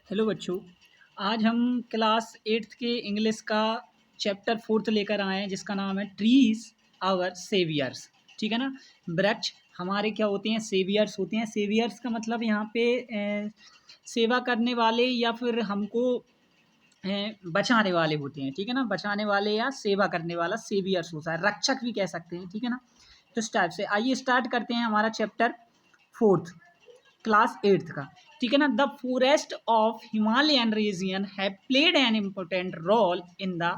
Hello बच्चों। आज हम क्लास 8th के इंग्लिश का चैप्टर 4th लेकर आए हैं जिसका नाम है ट्रीज आवर सेवियर्स। ठीक है ना। वृक्ष हमारे क्या होते हैं? सेवियर्स होते हैं। सेवियर्स का मतलब यहाँ पे सेवा करने वाले या फिर हमको बचाने वाले होते हैं। ठीक है ना। बचाने वाले या सेवा करने वाला सेवियर्स होता है, रक्षक भी कह सकते हैं। ठीक है ना। तो इस टाइप से आइए स्टार्ट करते हैं हमारा चैप्टर 4th क्लास 8th का। ठीक है ना। The forest of Himalayan region have played an important role in the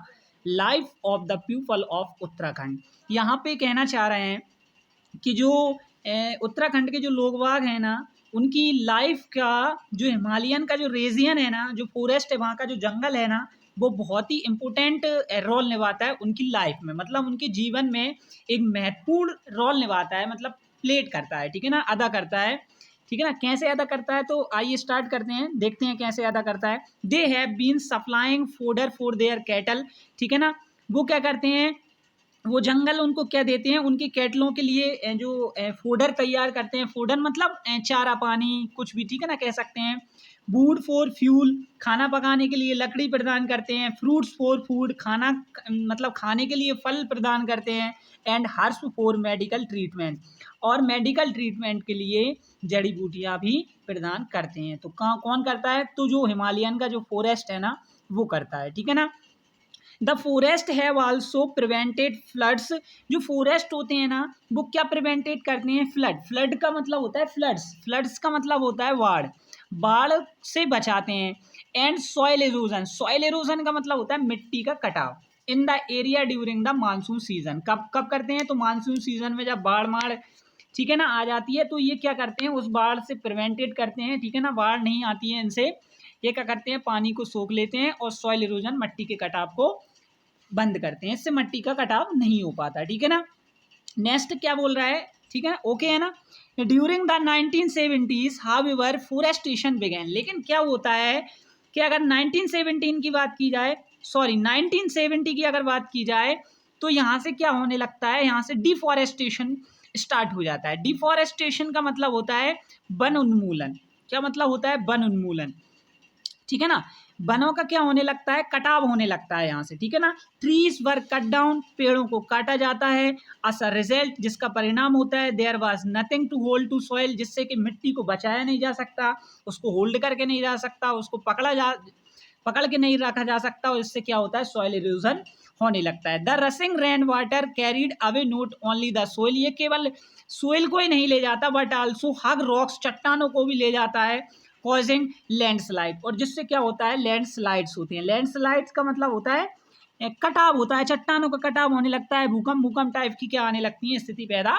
life of the people of Uttarakhand. यहाँ पे कहना चाह रहे हैं कि जो उत्तराखंड के जो लोग बाग हैं ना, उनकी लाइफ का जो हिमालयन का जो रीजन है ना, जो फॉरेस्ट है, वहाँ का जो जंगल है ना, वो बहुत ही इम्पोर्टेंट रोल निभाता है उनकी लाइफ में। मतलब उनके जीवन में एक महत्वपूर्ण रोल निभाता है, मतलब प्लेट करता है। ठीक है ना। अदा करता है। ठीक है ना। कैसे अदा करता है तो आइए स्टार्ट करते हैं, देखते हैं कैसे अदा करता है। They have been supplying fodder for their cattle. ठीक है ना। वो क्या करते हैं, वो जंगल उनको क्या देते हैं, उनके कैटलों के लिए जो फोडर तैयार करते हैं। फोडर मतलब चारा पानी कुछ भी। ठीक है ना, कह सकते हैं। वुड फॉर फ्यूल, खाना पकाने के लिए लकड़ी प्रदान करते हैं। फ्रूट्स फॉर फूड, खाना मतलब खाने के लिए फल प्रदान करते हैं। And herbs for medical treatment, और मेडिकल ट्रीटमेंट के लिए जड़ी बूटियां भी प्रदान करते हैं। तो कौन करता है? तो जो हिमालयन का जो फॉरेस्ट है ना, वो करता है। ठीक है ना। The forest have also prevented floods. जो फॉरेस्ट होते हैं ना, वो क्या प्रिवेंटेड करते हैं? फ्लड। फ्लड का मतलब होता है फ्लड्स। फ्लड्स का मतलब होता है बाढ़। बाढ़ से बचाते हैं। And soil halogen. Soil halogen का मतलब होता है मिट्टी का कटाव in the area during the monsoon season. कब कब करते हैं? तो मानसून सीजन में जब बाढ़ माढ़, ठीक है ना, आ जाती है, तो ये क्या करते हैं, उस बाढ़ से प्रिवेंटेड करते हैं। ठीक है ना। बाढ़ नहीं आती है इनसे। ये क्या करते हैं, पानी को सोख लेते हैं और सॉइल इरोजन, मट्टी के कटाव को बंद करते हैं। इससे मट्टी का कटाव नहीं हो पाता। ठीक है ना। नेक्स्ट क्या बोल रहा है? ठीक है, ओके है ना। During the 1970s however forestation began. लेकिन क्या होता है कि अगर 1917 की बात की जाए, सॉरी 1970 की अगर बात की जाए, तो यहाँ से क्या होने लगता है, यहाँ से डिफॉरेस्टेशन स्टार्ट हो जाता है। डिफॉरेस्टेशन का मतलब होता है वन उन्मूलन। क्या मतलब होता है? वन उन्मूलन। ठीक है ना। वनों का क्या होने लगता है? कटाव होने लगता है यहाँ से। ठीक है ना। ट्रीज वर कट डाउन, पेड़ों को काटा जाता है। अस अ रिजल्ट, जिसका परिणाम होता है there was nothing to hold to soil, जिससे कि मिट्टी को बचाया नहीं जा सकता, उसको होल्ड करके नहीं जा सकता, उसको पकड़ के नहीं रखा जा सकता, और इससे क्या होता है? सॉइल इरोजन होने लगता है। The रसिंग rain water carried away note only the soil. ये केवल सोइल को ही नहीं ले जाता, बट आल्सो हग रॉक्स, चट्टानों को भी ले जाता है। कॉजिंग लैंडस्लाइड, और जिससे क्या होता है? लैंडस्लाइड्स होती हैं। लैंडस्लाइड्स का मतलब होता है कटाव होता है, चट्टानों का कटाव होने लगता है। भूकंप टाइप की क्या आने लगती है, स्थिति पैदा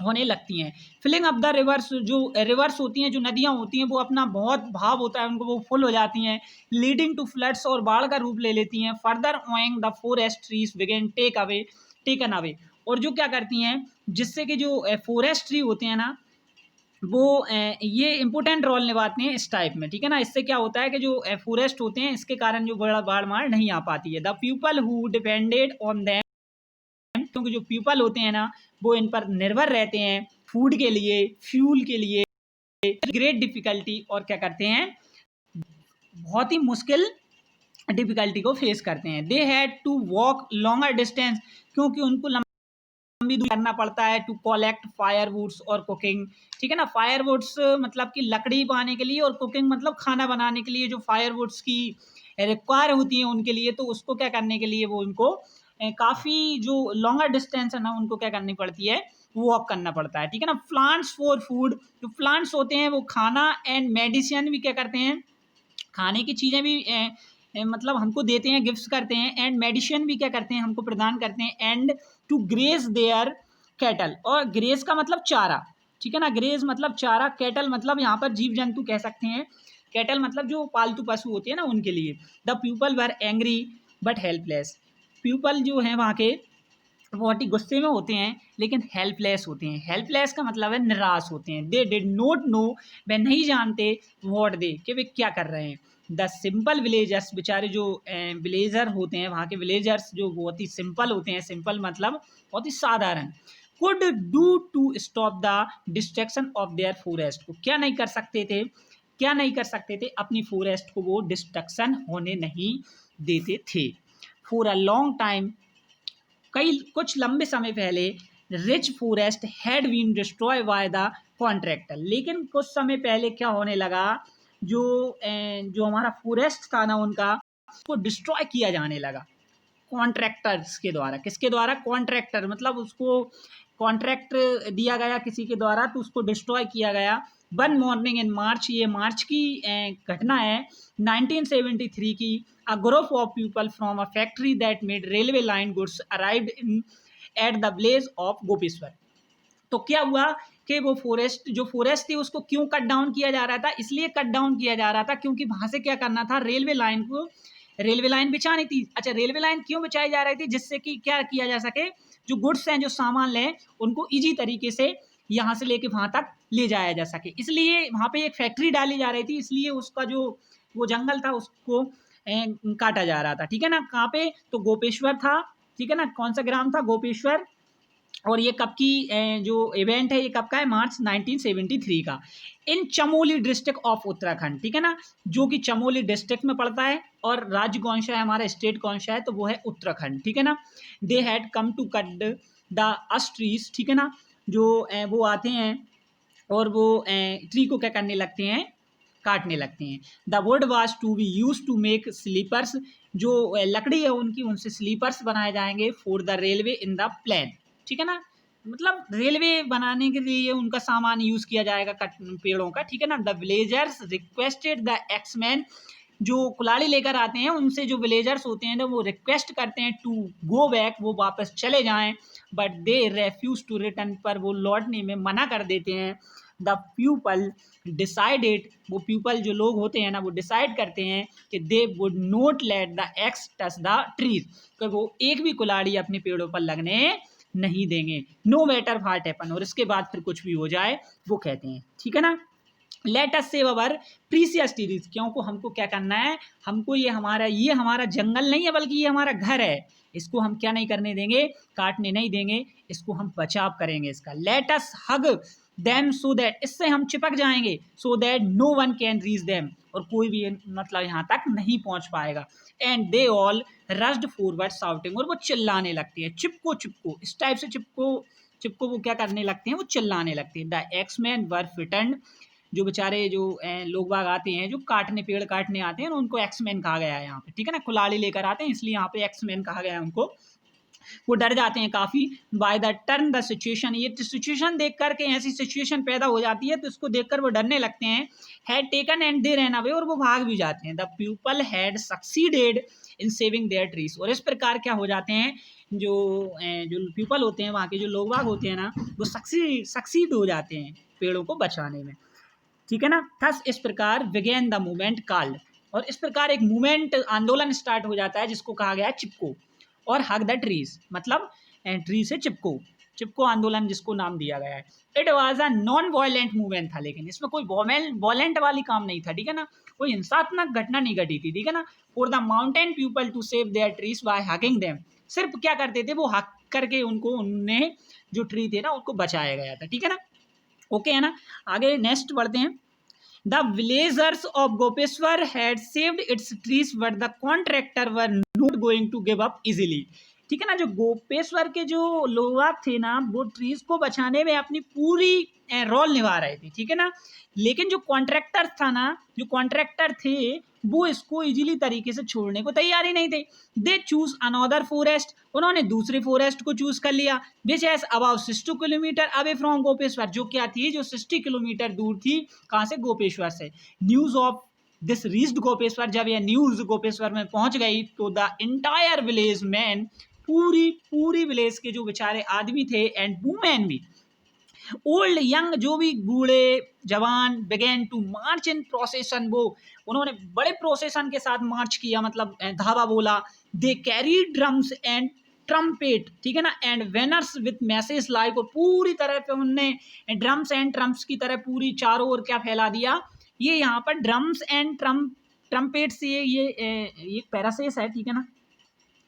होने लगती हैं। फिलिंग अप द रिवर्स, जो रिवर्स होती हैं, जो नदियां होती हैं, वो अपना बहुत भाव होता है उनको, वो फुल हो जाती हैं। लीडिंग टू फ्लड्स, और बाढ़ का रूप ले लेती हैं। Further owing the forest trees बिगेन टेकन अवे, और जो क्या करती हैं, जिससे कि जो फॉरेस्ट ट्री होते हैं ना, वो ये इंपॉर्टेंट रोल निभाते हैं इस टाइप में। ठीक है ना। इससे क्या होता है कि जो फॉरेस्ट होते हैं, इसके कारण जो बड़ा बाढ़ मार नहीं आ पाती है। The people who depended on them, क्योंकि जो पीपल होते हैं ना, वो इन पर निर्भर रहते हैं फूड के लिए, फ्यूल के लिए। ग्रेट डिफिकल्टी, और क्या करते हैं, बहुत ही मुश्किल डिफिकल्टी को फेस करते हैं। They had to walk longer distance, क्योंकि उनको लंबी दूरी करना पड़ता है। टू कलेक्ट फायरवुड्स और कुकिंग। ठीक है ना। फायरवुड्स मतलब कि लकड़ी पाने के लिए, और कुकिंग मतलब खाना बनाने के लिए जो फायरवुड्स की रिक्वायर होती है उनके लिए, तो उसको क्या करने के लिए वो उनको काफ़ी जो लॉन्गर डिस्टेंस है ना, उनको क्या करनी पड़ती है? वॉक करना पड़ता है। ठीक है ना। प्लांट्स फॉर फूड, जो प्लांट्स होते हैं वो खाना एंड मेडिसिन भी क्या करते हैं, खाने की चीज़ें भी मतलब हमको देते हैं, गिफ्ट्स करते हैं। एंड मेडिसिन भी क्या करते हैं, हमको प्रदान करते हैं। And to graze their cattle, और ग्रेज का मतलब चारा। ठीक है ना। ग्रेज मतलब चारा, कैटल मतलब यहाँ पर जीव जंतु कह सकते हैं। कैटल मतलब जो पालतू पशु होते हैं ना, उनके लिए। The people were angry but helpless. People जो हैं वहाँ के, बहुत ही गुस्से में होते हैं, लेकिन हेल्पलेस होते हैं। हेल्पलेस का मतलब है निराश होते हैं। दे डिड नोट नो, वे नहीं जानते व्हाट दे, कि वे क्या कर रहे हैं। द सिंपल विलेजर्स, बेचारे जो विलेजर होते हैं, वहाँ के विलेजर्स जो बहुत ही सिंपल होते हैं, सिंपल मतलब बहुत ही साधारण, could do to stop the destruction of their forest, को क्या नहीं कर सकते थे? क्या नहीं कर सकते थे, अपनी फॉरेस्ट को वो डिस्ट्रक्शन होने नहीं देते थे। फॉर अ लॉन्ग टाइम, कुछ लंबे समय पहले, rich forest had been destroy by the contractor, लेकिन कुछ समय पहले क्या होने लगा, जो हमारा फॉरेस्ट था ना उनका, उसको डिस्ट्रॉय किया जाने लगा कॉन्ट्रैक्टर्स के द्वारा। किसके द्वारा? कॉन्ट्रैक्टर, मतलब उसको कॉन्ट्रैक्ट दिया गया किसी के द्वारा, तो उसको डिस्ट्रॉय किया गया। वन मॉर्निंग इन मार्च, ये मार्च की घटना है 1973 की। A group of people from a factory that made railway line goods arrived in at the village of Gopeshwar. तो क्या हुआ कि वो फॉरेस्ट थी उसको क्यों कट डाउन किया जा रहा था? इसलिए कट डाउन किया जा रहा था क्योंकि वहां से क्या करना था, रेलवे लाइन बिछानी थी। अच्छा, रेलवे लाइन क्यों बिछाई जा रही थी? जिससे कि क्या किया जा सके, जो गुड्स हैं, जो सामान लें, उनको इजी तरीके से यहाँ से लेके वहां तक ले जाया जा सके। इसलिए वहां पे एक फैक्ट्री डाली जा रही थी, इसलिए उसका जो वो जंगल था उसको काटा जा रहा था। ठीक है ना? कहाँ पे? तो गोपेश्वर था। ठीक है ना? कौन सा ग्राम था? गोपेश्वर। और ये कब की जो इवेंट है, ये कब का है? मार्च 1973 का, इन चमोली डिस्ट्रिक्ट ऑफ उत्तराखंड। ठीक है ना? जो कि चमोली डिस्ट्रिक्ट में पड़ता है, और राज्य कौन सा है हमारा, स्टेट कौन सा है, तो वो है उत्तराखंड। ठीक है ना? They had come to cut the us trees. ठीक है ना? जो वो आते हैं और वो ट्री को क्या करने लगते हैं, काटने लगते हैं। The wood was to be use to make sleepers, जो लकड़ी है उनकी, उनसे स्लीपर्स बनाए जाएंगे for the railway in the plan. ठीक है ना? मतलब रेलवे बनाने के लिए उनका सामान यूज किया जाएगा पेड़ों का। ठीक है ना? The villagers requested the axemen, जो कुल्हाड़ी लेकर आते हैं उनसे जो विलेजर्स होते हैं ना, वो रिक्वेस्ट करते हैं टू गो बैक, वो वापस चले जाएं, but they refuse to return, पर वो लौटने में मना कर देते हैं। द पीपल डिसाइडेड, वो पीपल जो लोग होते हैं ना, वो डिसाइड करते हैं कि दे would not let the x touch the trees, कि वो एक भी कुल्हाड़ी अपने पेड़ों पर लगने नहीं देंगे, नो मैटर व्हाट हैपन, और इसके बाद फिर कुछ भी हो जाए, वो कहते हैं। ठीक है ना? Let us save our precious trees, क्योंकि हमको क्या करना है, हमको ये हमारा जंगल नहीं है, बल्कि ये हमारा घर है, इसको हम क्या नहीं करने देंगे, काटने नहीं देंगे, इसको हम बचाव करेंगे इसका। Let us hug them so that, इससे हम चिपक जाएंगे, so that no one can reach them, और कोई भी मतलब यहाँ तक नहीं पहुँच पाएगा। And they all rushed forward shouting, और वो चिल्लाने लगती है, चिपको चिपको, इस टाइप से चिपको वो क्या करने लगते हैं, वो चिल्लाने लगते हैं। द एक्समैन वर फिटन्ड, जो बेचारे जो लोग बाग आते हैं, जो पेड़ काटने आते हैं, उनको एक्समैन कहा गया है यहाँ पे। ठीक है ना? कुल्हाड़ी लेकर आते हैं, इसलिए यहाँ पे एक्समैन कहा गया है उनको। वो डर जाते हैं काफ़ी। By the turn the situation, ये सिचुएशन देख करके, ऐसी सिचुएशन पैदा हो जाती है तो इसको देखकर वो डरने लगते हैं। Had taken and they run away, और वो भाग भी जाते हैं। The people had succeeded in saving their trees, और इस प्रकार क्या हो जाते हैं, जो पीपल होते हैं, वहाँ के जो लोग बाग होते हैं ना, वो सक्सीड हो जाते हैं पेड़ों को बचाने में। ठीक है ना? थस इस प्रकार बिगेन द मूवमेंट कॉल्ड, और इस प्रकार एक मूवमेंट, आंदोलन स्टार्ट हो जाता है, जिसको कहा गया है चिपको, और हग द ट्रीज, मतलब ट्री से चिपको आंदोलन, जिसको नाम दिया गया है। It was a non violent movement था, लेकिन इसमें कोई वॉलेंट वाली काम नहीं था। ठीक है ना? कोई हिंसात्मक घटना नहीं घटी थी। ठीक है ना? For the mountain people to save their trees by hugging them, सिर्फ क्या करते थे, वो हक करके उनने जो ट्री थे ना, उनको बचाया गया था। ठीक है ना? ओके है ना? आगे नेक्स्ट बढ़ते हैं। The villagers of Gopeshwar had saved its trees but the contractor were not going to give up easily. ठीक है ना? जो गोपेश्वर के जो लोग थे ना, वो ट्रीज को बचाने में अपनी पूरी रोल निभा रहे थे। ठीक है ना? लेकिन जो कॉन्ट्रैक्टर थे, वो इसको इजीली तरीके से छोड़ने को तैयार ही नहीं थे। दे चूज अनदर फॉरेस्ट, उन्होंने दूसरे फॉरेस्ट को चूज कर लिया, which has about 60 kilometre away from Gopeshwar, जो क्या थी, जो 60 किलोमीटर दूर थी, कहाँ से? गोपेश्वर से। News of this reached Gopeshwar, जब यह न्यूज गोपेश्वर में पहुंच गई, तो द इंटायर विलेज मैन, पूरी विलेज के जो बेचारे आदमी थे, एंड वुमेन भी, ओल्ड यंग, जो भी बूढ़े जवान, began to march in procession, वो उन्होंने बड़े प्रोसेशन के साथ मार्च किया, मतलब धावा बोला। They carry drums and trumpet, ठीक है ना, एंड वेनर्स विथ मैसेज लाइक, और पूरी तरह पे उनने ड्रम्स एंड ट्रम्प्स की तरह पूरी चारों ओर क्या फैला दिया। ये यहाँ पर ड्रम्स एंड ट्रम्पेट से ये पैरासेस है। ठीक है ना?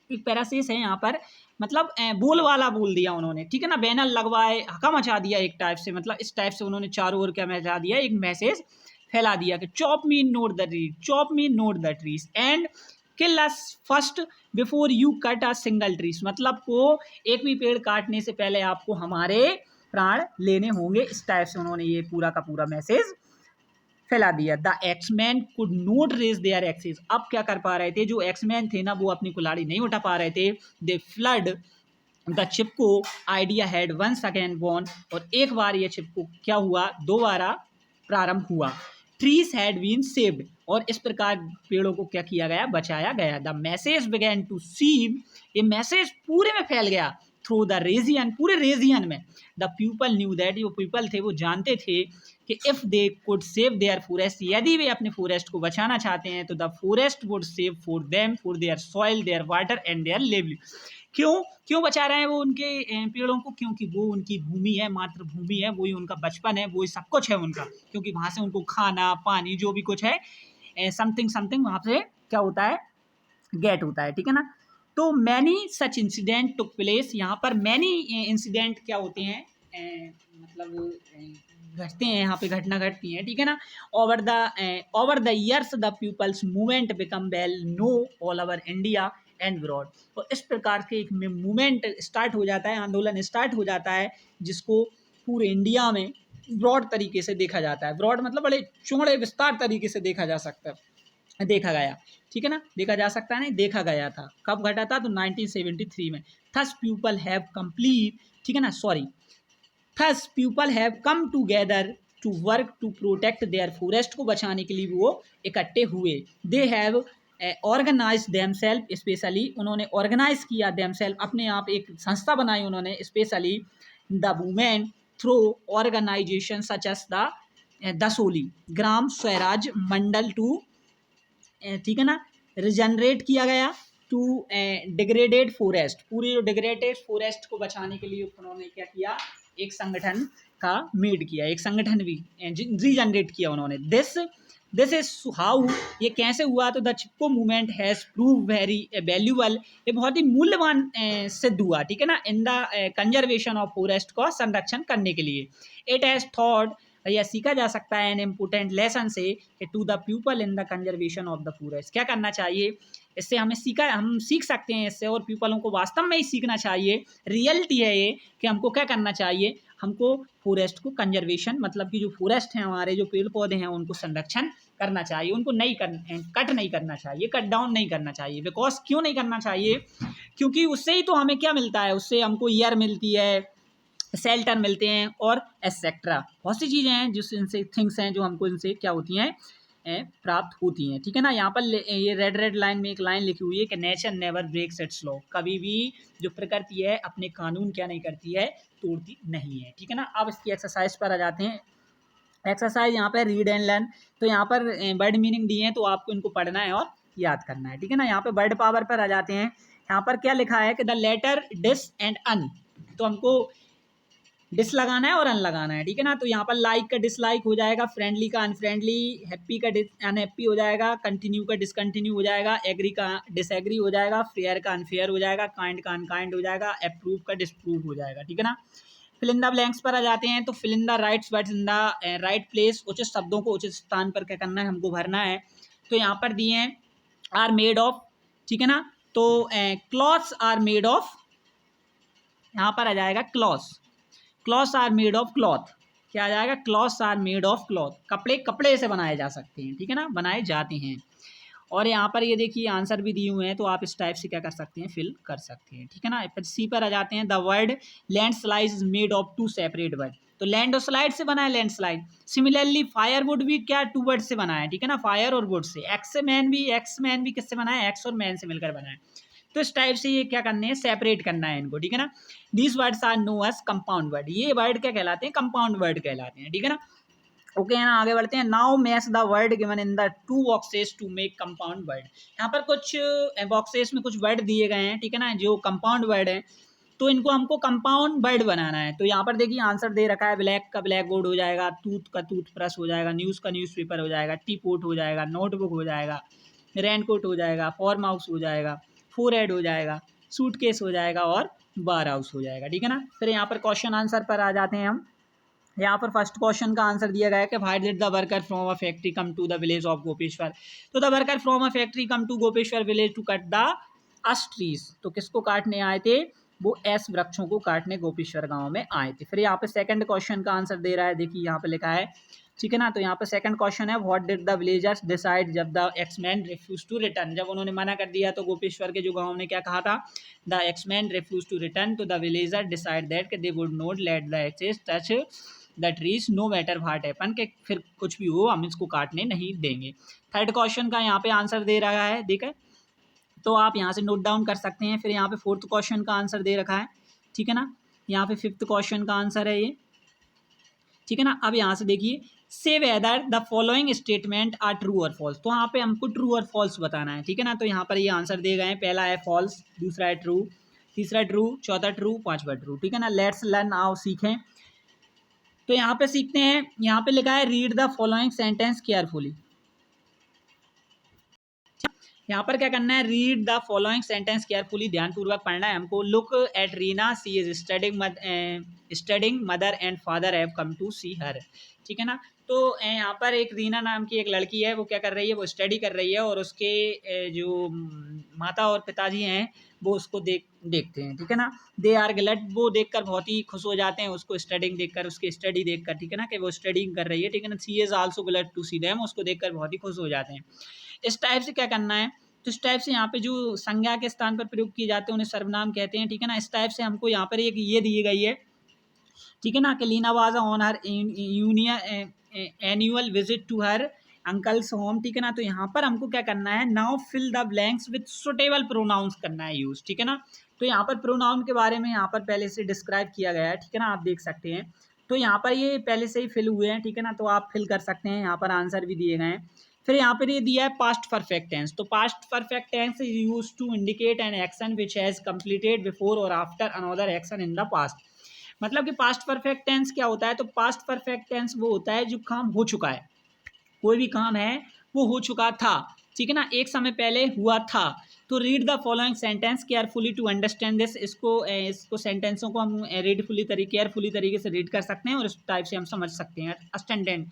एक पैरासेस है यहाँ पर, मतलब बोल वाला बोल दिया उन्होंने। ठीक है ना? बैनर लगवाए, हका मचा दिया एक टाइप से, मतलब इस टाइप से उन्होंने चारों ओर क्या मचा दिया, एक मैसेज फैला दिया कि chop me note the tree, chop me note the trees and kill us first before you cut a single trees, मतलब को एक भी पेड़ काटने से पहले आपको हमारे प्राण लेने होंगे। इस टाइप से उन्होंने ये पूरा का पूरा मैसेज फैला दिया। The axemen could not raise their axes, अब क्या कर पा रहे थे जो एक्समैन थे ना, वो अपनी कुल्हाड़ी नहीं उठा पा रहे थे। They flood the Chipko idea had once again born, और एक बार ये चिपको क्या हुआ, दोबारा प्रारंभ हुआ। ट्रीज हैड बीन सेव्ड, और इस प्रकार पेड़ों को क्या किया गया, बचाया गया। The message began to sieve, ये मैसेज पूरे में फैल गया थ्रू द रीजियन, पूरे रीजियन में। द पीपल न्यू दैट, जो पीपल थे वो जानते थे कि if they could save their forest, यदि वे अपने फॉरेस्ट को बचाना चाहते हैं तो the forest would save for them, for their soil, their water and their lively. क्यों क्यों बचा रहे हैं वो उनके पेड़ों को, क्योंकि वो उनकी भूमि है, मातृभूमि है, वही उनका बचपन है, वही सब कुछ है उनका, क्योंकि वहाँ से उनको खाना पानी जो भी कुछ है समथिंग समथिंग वहाँ से क्या होता है, गेट होता है, ठीक है ना। तो many such incident took place, यहाँ पर मैनी इंसिडेंट क्या होते हैं, मतलब घटते हैं, यहाँ पे घटना घटती है, ठीक है ना। Over the years the people's movement become well known all over India and abroad, तो इस प्रकार के एक मूवमेंट स्टार्ट हो जाता है, आंदोलन स्टार्ट हो जाता है, जिसको पूरे इंडिया में ब्रॉड तरीके से देखा जाता है। ब्रॉड मतलब बड़े चौड़े विस्तार तरीके से देखा जा सकता है, देखा गया, ठीक है ना, देखा जा सकता है, नहीं देखा गया था। कब घटा था, तो 1973 में। थस पीपल हैव कंप्लीट, ठीक है ना, sorry, thus people have come together to work to protect their forest, को बचाने के लिए वो इकट्ठे हुए। They have organise themselves, specially उन्होंने ऑर्गेनाइज किया देमसेल्फ, अपने आप एक संस्था बनाई उन्होंने, specially the women through organisation such as the Dasholi Gram Swaraj Mandal too, ठीक है ना, रिजनरेट किया गया टू डिग्रेडेड फॉरेस्ट, पूरे जो डिग्रेडेड फॉरेस्ट को बचाने के लिए उन्होंने क्या किया, एक संगठन का मेड किया, एक संगठन भी रीजनरेट किया उन्होंने। दिस इज हाउ, ये कैसे हुआ, तो the Chipko movement has prove very valuable, ये बहुत ही मूल्यवान सिद्ध हुआ, ठीक है ना, इन द कंजर्वेशन ऑफ फॉरेस्ट को संरक्षण करने के लिए। इट हैज़ थॉट, यह सीखा जा सकता है एन इम्पोर्टेंट लेसन से, to the people in the conservation of the forest, क्या करना चाहिए इससे, हम सीख सकते हैं इससे, और पीपलों को वास्तव में ही सीखना चाहिए। रियलिटी है ये कि हमको क्या करना चाहिए, हमको फॉरेस्ट को कंजर्वेशन, मतलब कि जो फॉरेस्ट हैं हमारे, जो पेड़ पौधे हैं, उनको संरक्षण करना चाहिए, उनको कट नहीं करना चाहिए, कट डाउन नहीं करना चाहिए। बिकॉज क्यों नहीं करना चाहिए, क्योंकि उससे ही तो हमें क्या मिलता है, उससे हमको एयर मिलती है, शेल्टर मिलते हैं, और एसेट्रा बहुत सी चीज़ें हैं जिस इनसे थिंग्स हैं जो हमको इनसे क्या होती हैं, प्राप्त होती हैं, ठीक है ना। यहाँ पर ये रेड लाइन में एक लाइन लिखी हुई है कि nature never breaks its law, कभी भी जो प्रकृति है अपने कानून क्या नहीं करती है, तोड़ती नहीं है, ठीक है ना। अब इसकी एक्सरसाइज पर आ जाते हैं। एक्सरसाइज यहाँ पर रीड एंड लर्न, तो यहाँ पर वर्ड मीनिंग दिए हैं, तो आपको इनको पढ़ना है और याद करना है, ठीक है ना। यहाँ पे वर्ड पावर पर आ जाते हैं। यहाँ पर क्या लिखा है कि द लेटर डिस एंड अन, तो हमको डिस लगाना है और अन लगाना है, ठीक है ना। तो यहाँ पर लाइक का डिसलाइक हो जाएगा, फ्रेंडली का अनफ्रेंडली, हैप्पी का अनहैप्पी हो जाएगा, कंटिन्यू का डिसकंटिन्यू हो जाएगा, एग्री का डिसएग्री हो जाएगा, फेयर का अनफेयर हो जाएगा, काइंड का अनकाइंड हो जाएगा, अप्रूव का डिसप्रूव हो जाएगा, ठीक है ना। फिल इन द ब्लैंक्स पर आ जाते हैं। तो fill in the rights words in the right place, उचित शब्दों को उचित स्थान पर क्या करना है, हमको भरना है। तो यहाँ पर दिए हैं आर मेड ऑफ, ठीक है ना। तो क्लॉथ्स आर मेड ऑफ, यहाँ पर आ जाएगा clothes are made of cloth, क्या आ जाएगा, clothes are made of cloth, कपड़े से बनाए जा सकते हैं, ठीक है ना, बनाए जाते हैं। और यहाँ पर ये देखिए आंसर भी दिए हुए हैं, तो आप इस टाइप से क्या कर सकते हैं, फिल कर सकते हैं, ठीक है ना। फिर सी पर आ जाते हैं। The word landslide is made of two separate word, तो लैंड और स्लाइड से बना है landslide. Similarly firewood भी क्या, टू वर्ड से बना है, ठीक है ना, फायर और वुड से। एक्स मैन भी किससे बना है, एक्स और मैन से मिलकर बना है। तो इस टाइप से ये क्या करने हैं, सेपरेट करना है इनको, ठीक है ना। These words are known as compound word, ये वर्ड क्या कहलाते हैं, कंपाउंड वर्ड कहलाते हैं, ठीक है ना। ओके है ना, आगे बढ़ते हैं। Now match the word given in the two boxes to make compound word, यहाँ पर कुछ बॉक्सेस में कुछ वर्ड दिए गए हैं, ठीक है ना, जो कंपाउंड वर्ड है, तो इनको हमको कंपाउंड वर्ड बनाना है। तो यहाँ पर देखिए आंसर दे रखा है, ब्लैक का ब्लैक बोर्ड हो जाएगा, टूथ का टूथ ब्रश हो जाएगा, न्यूज़ का न्यूज़ पेपर हो जाएगा, टी पोट हो जाएगा, नोटबुक हो जाएगा, रेनकोट हो जाएगा, फॉर्म हाउस हो जाएगा, फोरहेड हो जाएगा, सूटकेस हो जाएगा, और बार हाउस हो जाएगा, ठीक है ना। फिर यहाँ पर क्वेश्चन आंसर पर आ जाते हैं हम। यहाँ पर फर्स्ट क्वेश्चन का आंसर दिया गया है कि why did the worker from a factory come to the village of Gopeshwar. तो the worker from a factory come to Gopeshwar village to cut the us trees. तो किसको काटने आए थे, वो एस वृक्षों को काटने गोपेश्वर गांव में आए थे। फिर यहाँ पे सेकंड क्वेश्चन का आंसर दे रहा है, देखिए यहाँ पे लिखा है, ठीक है ना। तो यहाँ पे सेकंड क्वेश्चन है, what did the villagers decide जब the axeman refuse to return. जब उन्होंने मना कर दिया तो गोपेश्वर के जो गांव ने क्या कहा था, the axeman refuse to return तो the villager decide that they would not let the axes touch the trees no matter what happen, के फिर कुछ भी हो हम इसको काटने नहीं देंगे। थर्ड क्वेश्चन का यहाँ पे आंसर दे रहा है, ठीक है, तो आप यहाँ से नोट डाउन कर सकते हैं। फिर यहाँ पे फोर्थ क्वेश्चन का आंसर दे रखा है, ठीक है ना। यहाँ पे फिफ्थ क्वेश्चन का आंसर है ये, ठीक है ना। अब यहाँ से देखिए, say whether the following statement are true और फॉल्स। तो यहाँ पे हमको ट्रू और फॉल्स बताना है, ठीक है ना। तो यहाँ पर ये आंसर दे गए हैं, पहला है फॉल्स, दूसरा है ट्रू, तीसरा ट्रू, चौथा ट्रू, पांचवा ट्रू, ठीक है ना। लेट्स लर्न, आओ सीखें। तो यहाँ पे सीखते हैं, यहाँ पे लिखा है read the following sentence carefully. यहाँ पर क्या करना है, read the following sentence carefully, ध्यानपूर्वक पढ़ना है हमको। Look at Reena, she is studying mother and father have come to see her, ठीक है ना। तो यहाँ पर एक रीना नाम की एक लड़की है, वो क्या कर रही है, वो स्टडी कर रही है और उसके जो माता और पिताजी हैं वो उसको देखते हैं, ठीक है ना। दे आर ग्लैड, वो देखकर बहुत ही खुश हो जाते हैं उसको स्टडिंग देखकर, उसकी स्टडी देखकर, ठीक है ना, कि वो स्टडिंग कर रही है, ठीक है ना। She is also glad to see them, उसको देखकर बहुत ही खुश हो जाते हैं। इस टाइप से क्या करना है, तो इस टाइप से यहाँ पे जो संज्ञा के स्थान पर प्रयोग किए जाते हैं उन्हें सर्वनाम कहते हैं, ठीक है ना। इस टाइप से हमको यहाँ पर एक ये दी गई है, ठीक है ना, कि Leena was on her annual visit to her uncle's home, ठीक है ना। तो यहाँ पर हमको क्या करना है, now fill the blanks with suitable pronouns करना है यूज, ठीक है ना। तो यहाँ पर प्रोनाउन के बारे में यहाँ पर पहले से डिस्क्राइब किया गया है, ठीक है ना, आप देख सकते हैं। तो यहाँ पर ये पहले से ही फिल हुए हैं, ठीक है ना, तो आप फिल कर सकते हैं, यहाँ पर आंसर भी दिए गए हैं। फिर यहाँ पर ये दिया है पास्ट परफेक्ट टेंस। तो past perfect tense is used to indicate an action which has completed before और after another action in the past. मतलब कि पास्ट परफेक्ट टेंस क्या होता है, तो पास्ट परफेक्ट टेंस वो होता है जो काम हो चुका है, कोई भी काम है वो हो चुका था, ठीक है ना, एक समय पहले हुआ था। तो read the following sentence carefully to understand this. इसको सेंटेंसों को हम केयरफुली तरीके से रीड कर सकते हैं और इस टाइप से हम समझ सकते हैं,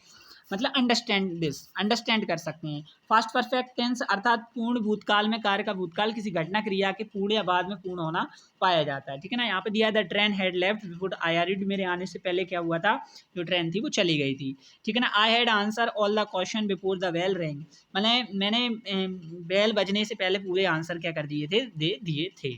मतलब अंडरस्टैंड कर सकते हैं। फास्ट परफेक्ट टेंस अर्थात पूर्ण भूतकाल में कार्य का भूतकाल किसी घटना क्रिया के पूर्ण या बाद में पूर्ण होना पाया जाता है, ठीक है ना। यहाँ पे दिया the train had left before I R, मेरे आने से पहले क्या हुआ था, जो ट्रेन थी वो चली गई थी, ठीक है ना। I had answer all the question before the bell ring, मैंने बेल बजने से पहले पूरे आंसर क्या कर दिए थे, दे दिए थे,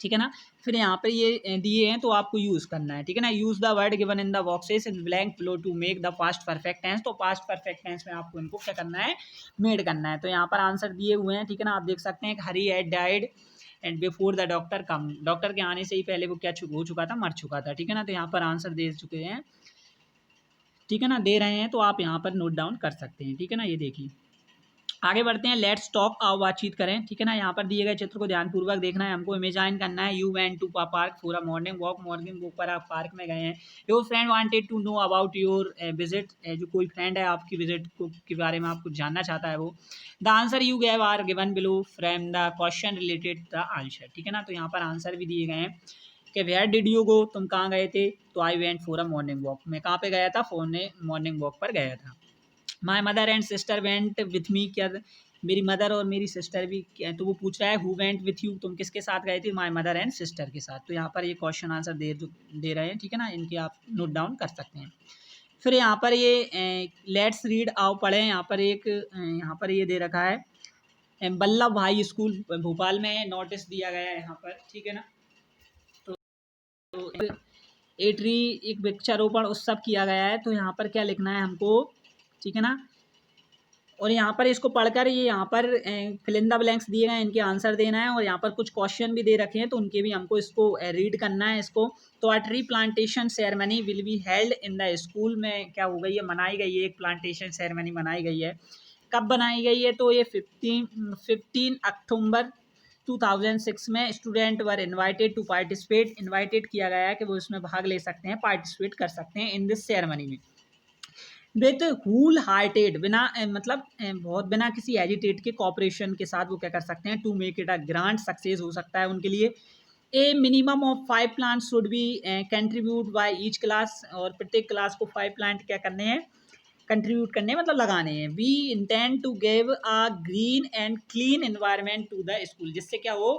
ठीक है ना। फिर यहाँ पे ये दिए हैं तो आपको यूज़ करना है, ठीक है ना। Use the word given in the boxes in blank flow to make the past perfect tense. तो पास्ट परफेक्ट टेंस में आपको इनको क्या करना है, मेड करना है। तो यहाँ पर आंसर दिए हुए हैं, ठीक है ना, आप देख सकते हैं। Hari had died and before the doctor come, doctor के आने से ही पहले वो क्या हो चुका था, मर चुका था, ठीक है ना। तो यहाँ पर आंसर दे चुके हैं, ठीक है ना, दे रहे हैं तो आप यहाँ पर नोट डाउन कर सकते हैं, ठीक है ना। ये देखिए आगे बढ़ते हैं, लेट्स टॉक, आओ बातचीत करें, ठीक है ना। यहाँ पर दिए गए चित्र को ध्यानपूर्वक देखना है हमको, इमेजाइन करना है। You went to park for a morning walk पर आप पार्क में गए हैं। Your friend wanted to know about your visit, जो कोई फ्रेंड है आपकी विजिट को के बारे में आपको जानना चाहता है वो। The answer you gave are given below frame the question related the answer, ठीक है ना। तो यहाँ पर आंसर भी दिए गए हैं कि वेयर डिड यू गो, तुम कहाँ गए थे, तो I went for a morning walk, मैं कहाँ पे गया था, मॉर्निंग वॉक पर गया था। My mother and sister went with me, क्या मेरी मदर और मेरी सिस्टर भी, तो वो पूछ रहा है हु वेंट विथ यू, तुम किसके साथ गए थे, माई मदर एंड सिस्टर के साथ। तो यहाँ पर ये क्वेश्चन आंसर दे रहे हैं, ठीक है ना, इनके आप नोट डाउन कर सकते हैं। फिर यहाँ पर ये लेट्स रीड, आओ पढ़ें। यहाँ पर ये दे रखा है वल्लभ भाई स्कूल भोपाल में, नोटिस दिया गया है यहाँ पर, ठीक है ना। तो एक वृक्षारोपण उत्सव किया गया है, तो यहाँ पर क्या लिखना है हमको, ठीक है ना। और यहाँ पर इसको पढ़कर ये यहाँ पर फिल इन द ब्लैंक्स दिए गए, इनके आंसर देना है। और यहाँ पर कुछ क्वेश्चन भी दे रखे हैं तो उनके भी हमको इसको रीड करना है इसको। तो a tree plantation ceremony will be held in the school में, क्या हो गई है, मनाई गई है, एक प्लांटेशन सेरेमनी मनाई गई है। कब बनाई गई है, तो ये 15 अक्टूबर 2006 में। Student were invited to participate, invited किया गया है कि वो इसमें भाग ले सकते हैं, पार्टिसिपेट कर सकते हैं इन दिस सेरेमनी में। विथ हुल हार्टेड, बिना मतलब बहुत बिना किसी एजिटेट के कॉपरेशन के साथ वो क्या कर सकते हैं, to make it a grand success हो सकता है उनके लिए। A minimum of 5 plants should be contribute by each class, और प्रत्येक क्लास को 5 प्लांट क्या करने हैं, कंट्रीब्यूट करने हैं, मतलब लगाने हैं। We intend to give a green and clean environment to the school, जिससे क्या हो,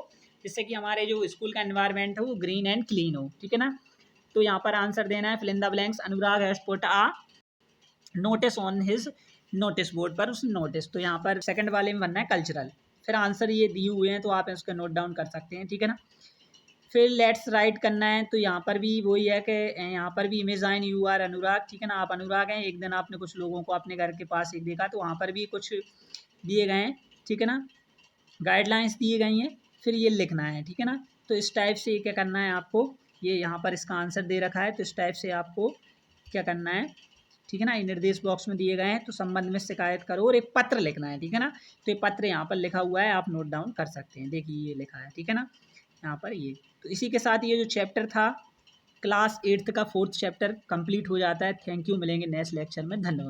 जिससे कि हमारे जो स्कूल का एनवायरनमेंट है वो ग्रीन एंड क्लीन हो, ठीक है ना। तो यहाँ पर आंसर देना है, fill in the blanks. Anurag has put a notice on his notice board, पर उस नोटिस, तो यहाँ पर सेकंड वाले में बनना है कल्चरल। फिर आंसर ये दिए हुए हैं तो आप इसको नोट डाउन कर सकते हैं, ठीक है ना। फिर लेट्स राइट करना है, तो यहाँ पर भी वही है कि यहाँ पर भी इमेजाइन यू आर अनुराग, ठीक है ना, आप अनुराग हैं। एक दिन आपने कुछ लोगों को अपने घर के पास एक देखा, तो वहाँ पर भी कुछ दिए गए हैं, ठीक है ना, गाइडलाइंस दिए गई हैं, फिर ये लिखना है, ठीक है ना। तो इस टाइप से क्या करना है आपको, ये यहाँ पर इसका आंसर दे रखा है, तो इस टाइप से आपको क्या करना है, ठीक है ना, ये निर्देश बॉक्स में दिए गए हैं। तो संबंध में शिकायत करो और एक पत्र लिखना है, ठीक है ना। तो ये पत्र यहाँ पर लिखा हुआ है, आप नोट डाउन कर सकते हैं, देखिए ये लिखा है, ठीक है ना, यहाँ पर ये। तो इसी के साथ ये जो चैप्टर था क्लास 8th का 4th चैप्टर कंप्लीट हो जाता है। थैंक यू, मिलेंगे नेक्स्ट लेक्चर में, धन्यवाद।